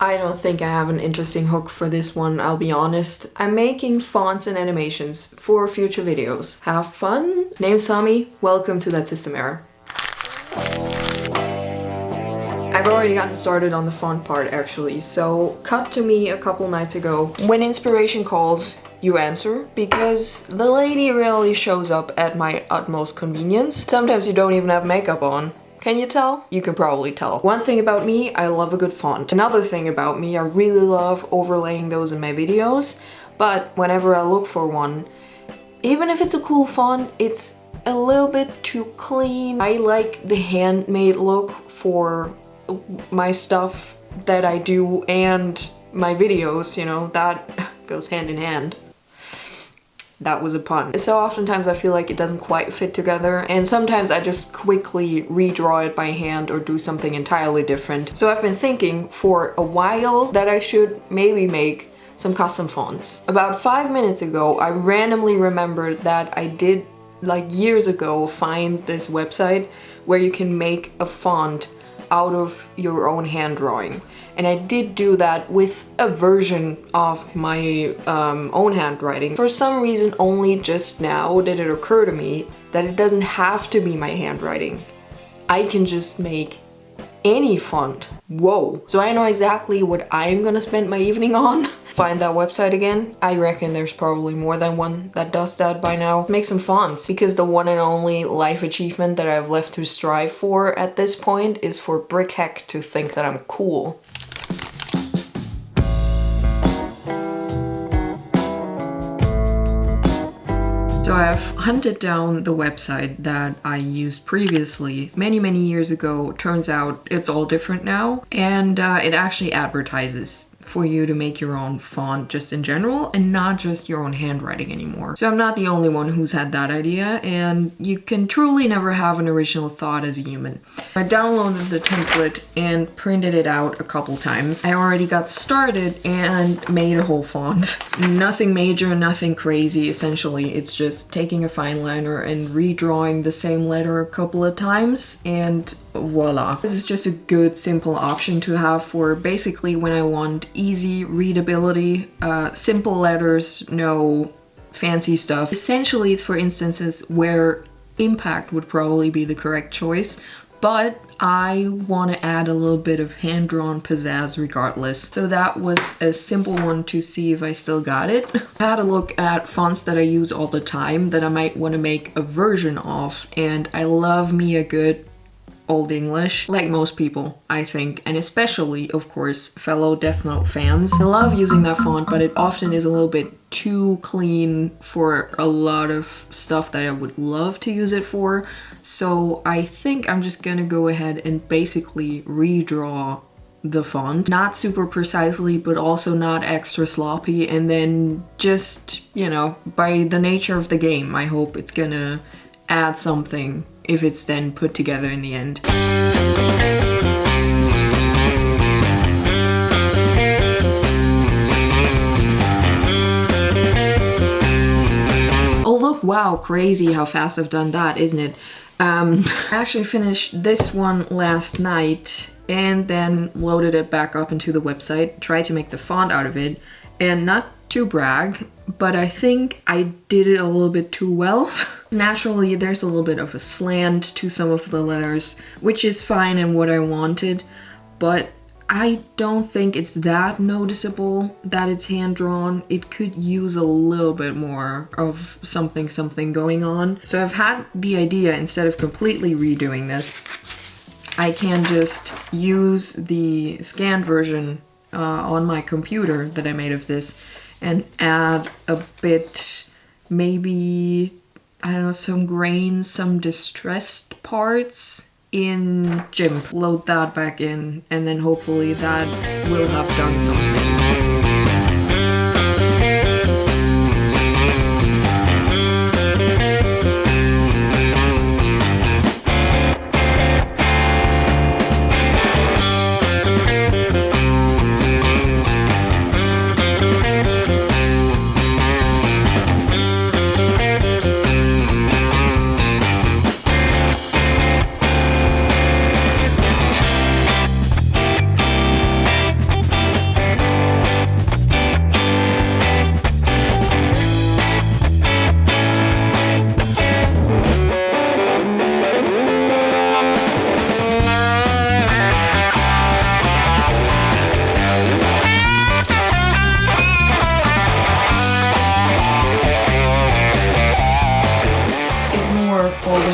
I don't think I have an interesting hook for this one, I'll be honest. I'm making fonts and animations for future videos. Have fun! Name's Tommy, welcome to That System Error. I've already gotten started on the font part actually, so cut to me a couple nights ago. When inspiration calls, you answer, because the lady rarely shows up at my utmost convenience. Sometimes you don't even have makeup on. Can you tell? You can probably tell. One thing about me, I love a good font. Another thing about me, I really love overlaying those in my videos, but whenever I look for one, even if it's a cool font, it's a little bit too clean. I like the handmade look for my stuff that I do and my videos, you know, that goes hand in hand. That was a pun. So oftentimes I feel like it doesn't quite fit together, and sometimes I just quickly redraw it by hand or do something entirely different. So I've been thinking for a while that I should maybe make some custom fonts. About 5 minutes ago, I randomly remembered that I did, like years ago, find this website where you can make a font out of your own hand drawing. And I did do that with a version of my own handwriting. For some reason, only just now did it occur to me that it doesn't have to be my handwriting. I can just make any font. Whoa. So I know exactly what I'm gonna spend my evening on. Find that website again. I reckon there's probably more than one that does that by now. Make some fonts, because the one and only life achievement that I've left to strive for at this point is for Brickheck to think that I'm cool. So I've hunted down the website that I used previously many years ago. Turns out it's all different now, and it actually advertises for you to make your own font just in general and not just your own handwriting anymore. So I'm not the only one who's had that idea, and you can truly never have an original thought as a human. I downloaded the template and printed it out a couple times. I already got started and made a whole font. Nothing major, nothing crazy. Essentially, it's just taking a fine liner and redrawing the same letter a couple of times, and voila. This is just a good, simple option to have for basically when I want easy readability, simple letters, no fancy stuff. Essentially, it's for instances where impact would probably be the correct choice, but I want to add a little bit of hand-drawn pizzazz regardless. So that was a simple one to see if I still got it. I had a look at fonts that I use all the time that I might want to make a version of, and I love me a good Old English, like most people, I think, and especially, of course, fellow Death Note fans. I love using that font, but it often is a little bit too clean for a lot of stuff that I would love to use it for. So I think I'm just gonna go ahead and basically redraw the font. Not super precisely, but also not extra sloppy, and then just, you know, by the nature of the game, I hope it's gonna add something if it's then put together in the end. Oh look, wow, crazy how fast I've done that, isn't it? I actually finished this one last night and then loaded it back up into the website, tried to make the font out of it, and not to brag, but I think I did it a little bit too well. Naturally, there's a little bit of a slant to some of the letters, which is fine and what I wanted, but I don't think it's that noticeable that it's hand-drawn. It could use a little bit more of something going on. So I've had the idea, instead of completely redoing this, I can just use the scanned version on my computer that I made of this and add a bit, maybe, I don't know, some grains, some distressed parts in Jimi. Load that back in, and then hopefully that will have done something.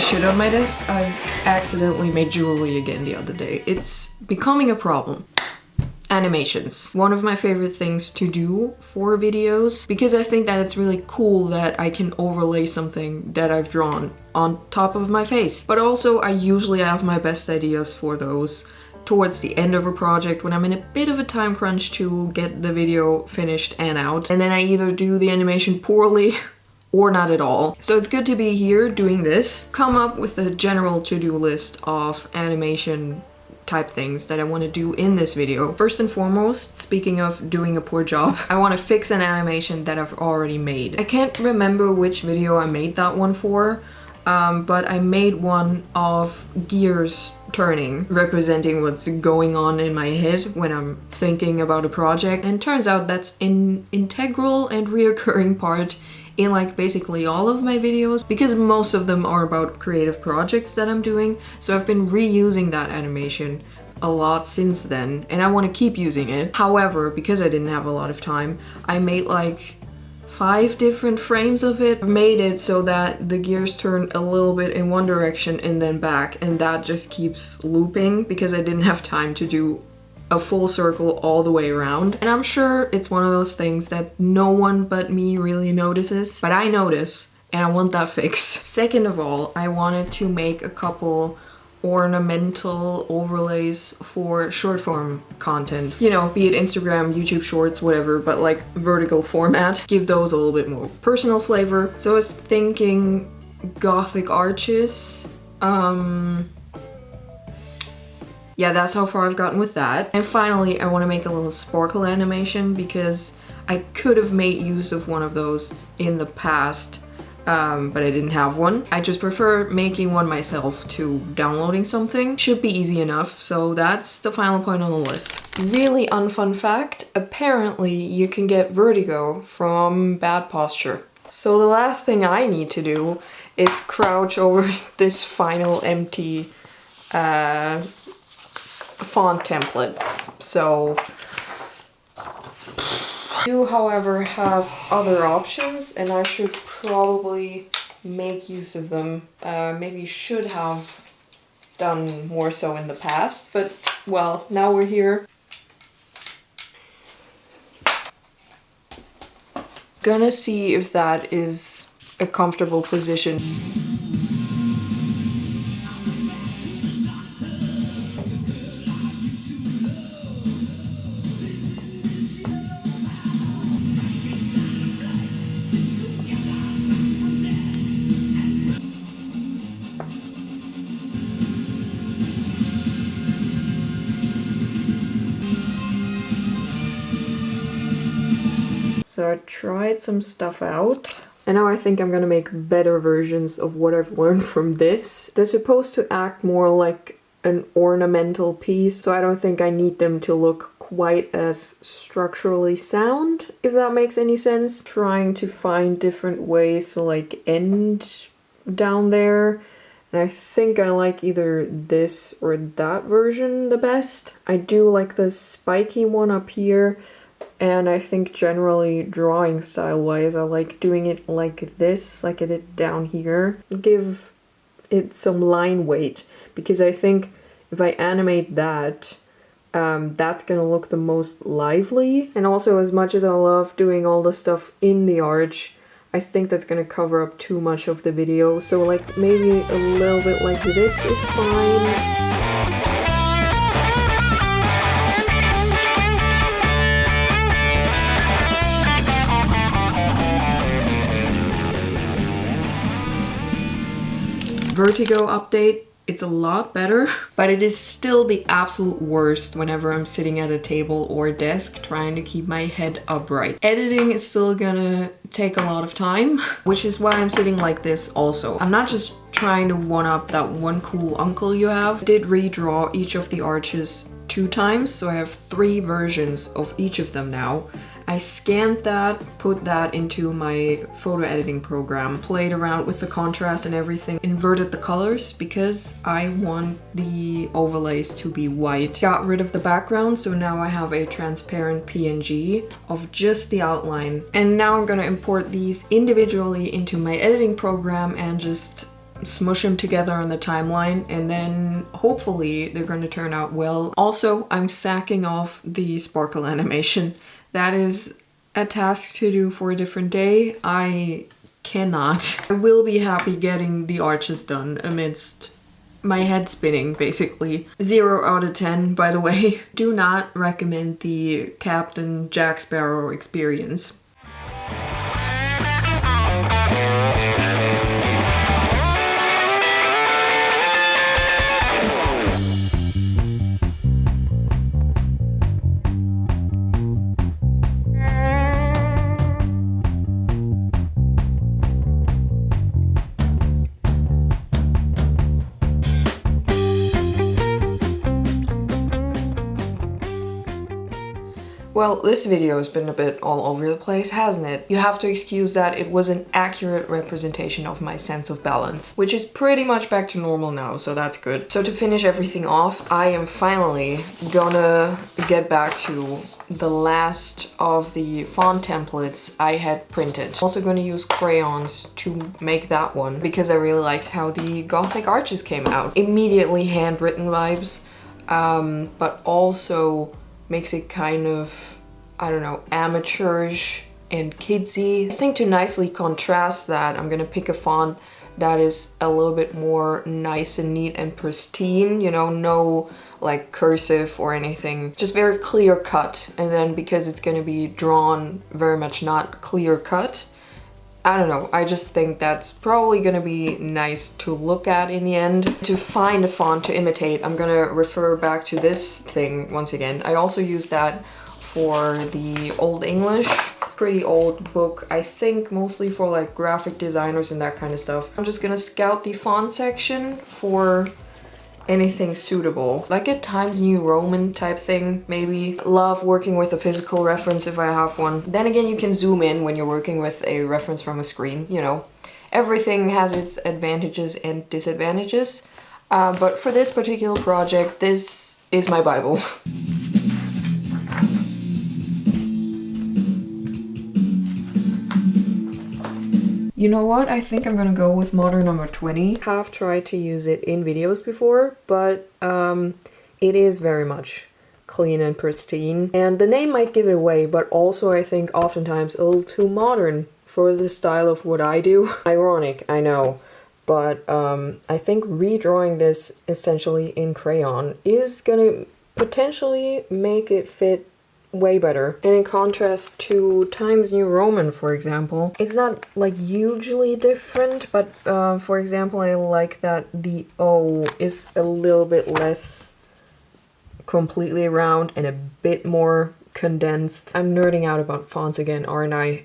shit on my desk. I've accidentally made jewelry again the other day. It's becoming a problem. Animations. One of my favorite things to do for videos, because I think that it's really cool that I can overlay something that I've drawn on top of my face. But also I usually have my best ideas for those towards the end of a project when I'm in a bit of a time crunch to get the video finished and out. And then I either do the animation poorly or not at all. So it's good to be here doing this. Come up with a general to-do list of animation type things that I want to do in this video. First and foremost, speaking of doing a poor job, I want to fix an animation that I've already made. I can't remember which video I made that one for, but I made one of gears turning, representing what's going on in my head when I'm thinking about a project. And turns out that's an integral and reoccurring part in like basically all of my videos, because most of them are about creative projects that I'm doing. So I've been reusing that animation a lot since then, and I want to keep using it. However, because I didn't have a lot of time, I made like 5 different frames of it. I made it so that the gears turn a little bit in one direction and then back, and that just keeps looping because I didn't have time to do a full circle all the way around. And I'm sure it's one of those things that no one but me really notices, but I notice and I want that fixed. Second of all, I wanted to make a couple ornamental overlays for short form content. You know, be it Instagram, YouTube Shorts, whatever, but like vertical format. Give those a little bit more personal flavor. So I was thinking Gothic arches. Yeah, that's how far I've gotten with that. And finally, I want to make a little sparkle animation because I could have made use of one of those in the past, but I didn't have one. I just prefer making one myself to downloading something. Should be easy enough, so that's the final point on the list. Really unfun fact, apparently you can get vertigo from bad posture. So the last thing I need to do is crouch over this final empty font template. So I do, however, have other options, and I should probably make use of them. Maybe should have done more so in the past, but well, now we're here. Gonna see if that is a comfortable position. So I tried some stuff out, and now I think I'm gonna make better versions of what I've learned from this. They're supposed to act more like an ornamental piece, so I don't think I need them to look quite as structurally sound, if that makes any sense. Trying to find different ways to like end down there. And I think I like either this or that version the best. I do like the spiky one up here. And I think generally drawing style wise, I like doing it like this, like I did down here. Give it some line weight, because I think if I animate that, that's gonna look the most lively. And also, as much as I love doing all the stuff in the arch, I think that's gonna cover up too much of the video. So like maybe a little bit like this is fine. Vertigo update, it's a lot better, but it is still the absolute worst whenever I'm sitting at a table or desk trying to keep my head upright. Editing is still gonna take a lot of time, which is why I'm sitting like this also. I'm not just trying to one-up that one cool uncle you have. I did redraw each of the arches 2 times, so I have 3 versions of each of them now. I scanned that, put that into my photo editing program, played around with the contrast and everything, inverted the colors because I want the overlays to be white. Got rid of the background, so now I have a transparent PNG of just the outline. And now I'm gonna import these individually into my editing program and just smush them together on the timeline, and then hopefully they're going to turn out well. Also, I'm sacking off the sparkle animation. That is a task to do for a different day. I cannot. I will be happy getting the arches done amidst my head spinning, basically. 0 out of 10, by the way. Do not recommend the Captain Jack Sparrow experience. Well, this video has been a bit all over the place, hasn't it? You have to excuse that. It was an accurate representation of my sense of balance, which is pretty much back to normal now, so that's good. So to finish everything off, I am finally gonna get back to the last of the font templates I had printed. I'm also gonna use crayons to make that one because I really liked how the Gothic arches came out. Immediately handwritten vibes, but also makes it kind of, I don't know, amateurish and kidsy. I think to nicely contrast that, I'm gonna pick a font that is a little bit more nice and neat and pristine, you know, no like cursive or anything, just very clear cut. And then because it's gonna be drawn very much not clear cut, I don't know, I just think that's probably gonna be nice to look at in the end. To find a font to imitate, I'm gonna refer back to this thing once again. I also use that for the Old English, pretty old book, I think mostly for like graphic designers and that kind of stuff. I'm just gonna scout the font section for anything suitable, like a Times New Roman type thing, maybe. Love working with a physical reference if I have one. Then again, you can zoom in when you're working with a reference from a screen, you know. Everything has its advantages and disadvantages, but for this particular project, this is my Bible. You know what? I think I'm gonna go with model number 20. I have tried to use it in videos before, but it is very much clean and pristine. And the name might give it away, but also I think oftentimes a little too modern for the style of what I do. Ironic, I know, but I think redrawing this essentially in crayon is gonna potentially make it fit way better. And in contrast to Times New Roman, for example, it's not like hugely different, but for example, I like that the O is a little bit less completely round and a bit more condensed. I'm nerding out about fonts again, aren't I?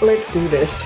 Let's do this.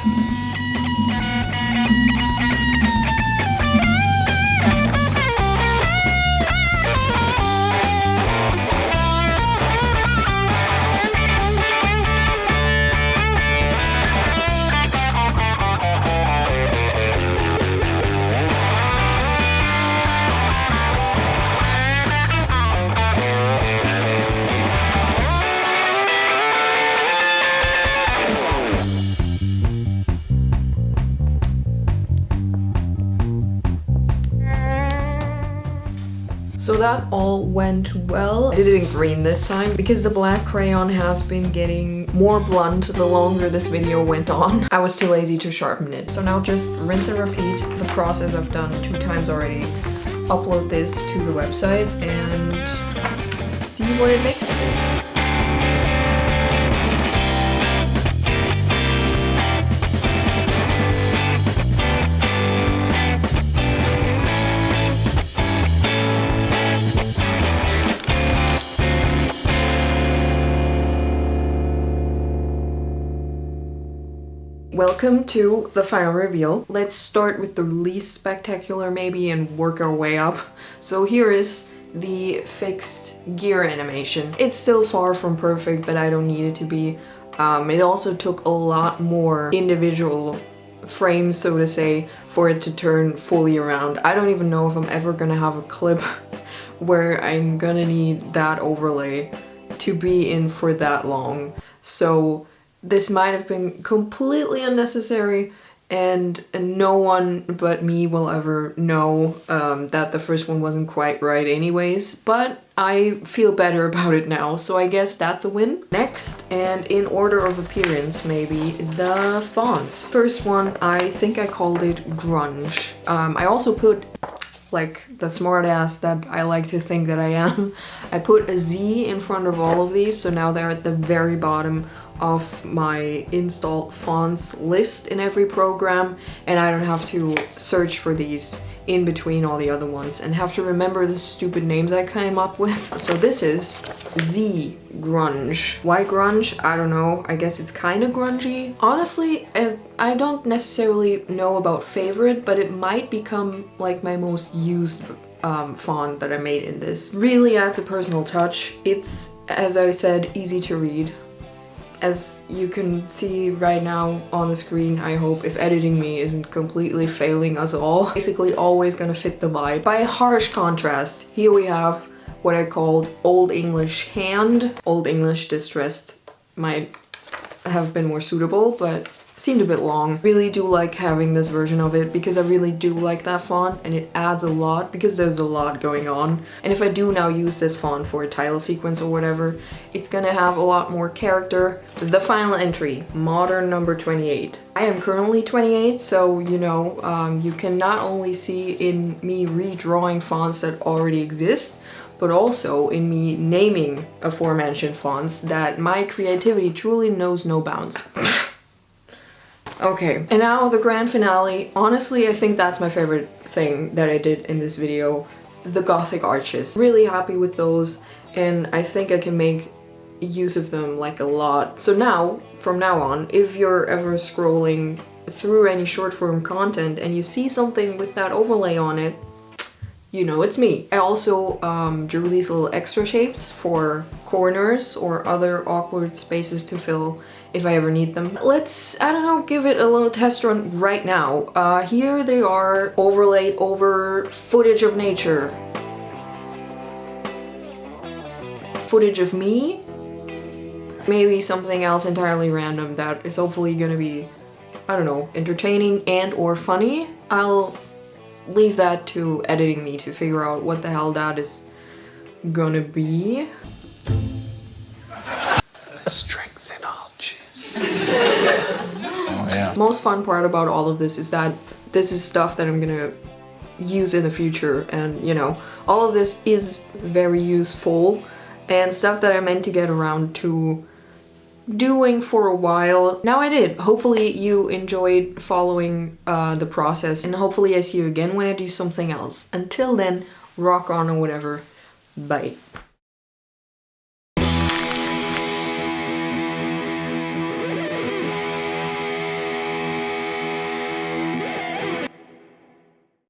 So that all went well. I did it in green this time because the black crayon has been getting more blunt the longer this video went on. I was too lazy to sharpen it. So now just rinse and repeat the process I've done 2 times already. Upload this to the website and see what it makes of it. Welcome to the final reveal. Let's start with the least spectacular maybe and work our way up. So here is the fixed gear animation. It's still far from perfect, but I don't need it to be. It also took a lot more individual frames, so to say, for it to turn fully around. I don't even know if I'm ever gonna have a clip where I'm gonna need that overlay to be in for that long. So this might have been completely unnecessary, and no one but me will ever know that the first one wasn't quite right anyways, but I feel better about it now, so I guess that's a win. Next, and in order of appearance maybe, the fonts. First one, I think I called it Grunge. I also put, like the smart ass that I like to think that I am, I put a Z in front of all of these, so now they're at the very bottom of my installed fonts list in every program, and I don't have to search for these in between all the other ones and have to remember the stupid names I came up with. So this is Z Grunge. Why grunge? I don't know. I guess it's kind of grungy. Honestly, I don't necessarily know about favorite, but it might become like my most used font that I made in this. Really adds a personal touch. It's, as I said, easy to read. As you can see right now on the screen, I hope, if editing me isn't completely failing us all. Basically always gonna fit the vibe. By harsh contrast, here we have what I called Old English Hand. Old English Distressed might have been more suitable, but seemed a bit long. Really do like having this version of it because I really do like that font, and it adds a lot because there's a lot going on. And if I do now use this font for a title sequence or whatever, it's gonna have a lot more character. The final entry, modern number 28. I am currently 28, so you know, you can not only see in me redrawing fonts that already exist, but also in me naming aforementioned fonts that my creativity truly knows no bounds. Okay, and now the grand finale. Honestly, I think that's my favorite thing that I did in this video. The Gothic arches. Really happy with those, and I think I can make use of them like a lot. So now, from now on, if you're ever scrolling through any short form content and you see something with that overlay on it, you know it's me. I also drew these little extra shapes for corners or other awkward spaces to fill if I ever need them. Let's, I don't know, give it a little test run right now. Here they are, overlaid over footage of nature. Footage of me. Maybe something else entirely random that is hopefully gonna be, I don't know, entertaining and or funny. I'll leave that to editing me to figure out what the hell that is gonna be. Strength in arches. Oh yeah. Most fun part about all of this is that this is stuff that I'm gonna use in the future, and you know, all of this is very useful and stuff that I meant to get around to doing for a while. Now I did. Hopefully you enjoyed following the process, and hopefully I see you again when I do something else. Until then, rock on or whatever. Bye.